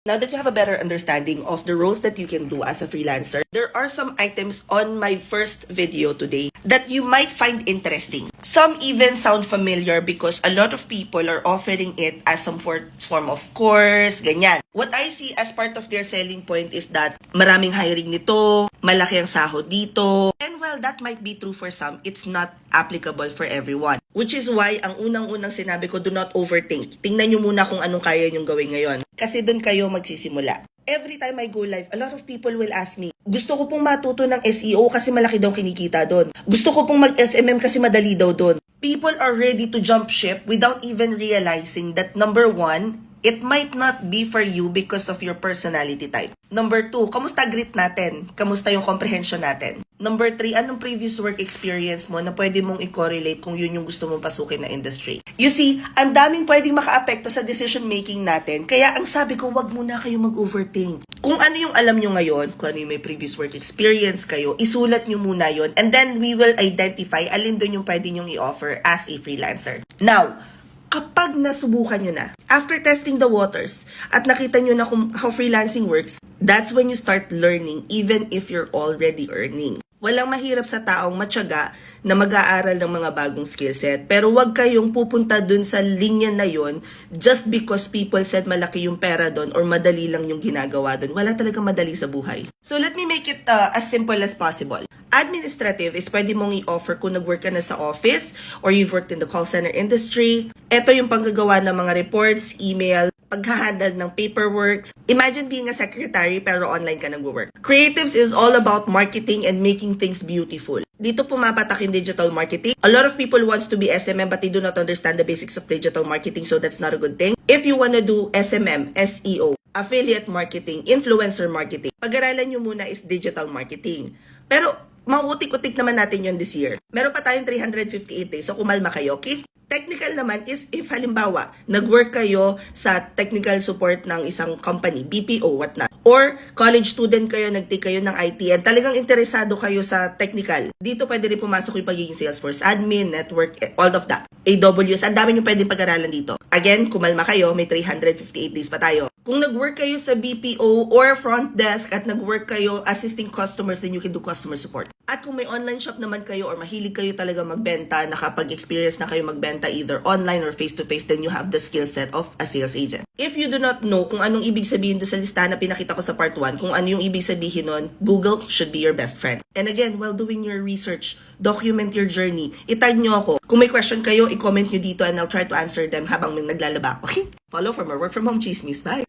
Now that you have a better understanding of the roles that you can do as a freelancer, there are some items on my first video today that you might find interesting. Some even sound familiar because a lot of people are offering it as some form of course, ganyan. What I see as part of their selling point is that maraming hiring nito, malaki ang sahod dito. And while that might be true for some, it's not applicable for everyone. Which is why ang unang-unang sinabi ko, do not overthink. Tingnan nyo muna kung anong kaya nyong gawin ngayon. Kasi doon kayo magsisimula. Every time I go live, a lot of people will ask me, gusto ko pong matuto ng SEO kasi malaki daw kinikita doon. Gusto ko pong mag-SMM kasi madali daw doon. People are ready to jump ship without even realizing that number one, it might not be for you because of your personality type. Number 2, kamusta grit natin? Kamusta yung comprehension natin? Number 3, anong previous work experience mo na pwede mong i-correlate kung yun yung gusto mong pasukin na industry? You see, ang daming pwedeng maka-apekto sa decision making natin, kaya ang sabi ko, wag muna kayo mag-overthink. Kung ano yung alam nyo ngayon, kung ano yung may previous work experience kayo, isulat nyo muna yon, and then we will identify alin doon yung pwede nyong i-offer as a freelancer. Now, kapag nasubukan nyo na, after testing the waters, at nakita nyo na kung how freelancing works, that's when you start learning even if you're already earning. Walang mahirap sa taong matyaga na mag-aaral ng mga bagong skill set. Pero wag kayong pupunta dun sa linya na yon just because people said malaki yung pera dun or madali lang yung ginagawa dun. Wala talaga madali sa buhay. So let me make it as simple as possible. Administrative is pwede mong i-offer kung nag-work ka na sa office or you've worked in the call center industry. Ito yung panggagawa ng mga reports, email, paghahandle ng paperwork. Imagine being a secretary pero online ka nag-work. Creatives is all about marketing and making things beautiful. Dito pumapatak yung digital marketing. A lot of people wants to be SMM but they do not understand the basics of digital marketing, so that's not a good thing. If you wanna do SMM, SEO, affiliate marketing, influencer marketing, pag-aralan nyo muna is digital marketing. Pero mauutik-utik naman natin yon this year. Meron pa tayong 358 days, so kumalma kayo, okay? Technical naman is if halimbawa, nag-work kayo sa technical support ng isang company, BPO, whatnot. Or college student kayo, nag-take kayo ng IT and talagang interesado kayo sa technical. Dito pwede rin pumasok yung pagiging Salesforce admin, network, all of that. AWS, ang dami nyo pwedeng pag-aralan dito. Again, kumalma kayo, may 358 days pa tayo. Kung nag-work kayo sa BPO or front desk at nag-work kayo assisting customers, then you can do customer support. At kung may online shop naman kayo or mahilig kayo talaga magbenta, nakapag-experience na kayo magbenta either online or face-to-face, then you have the skill set of a sales agent. If you do not know kung anong ibig sabihin doon sa listahan na pinakita ko sa part 1, kung ano yung ibig sabihin nun, Google should be your best friend. And again, while doing your research, document your journey. Itag nyo ako. Kung may question kayo, i-comment nyo dito and I'll try to answer them habang naglalaba ako. Okay? Follow for more work from home chismis. Bye!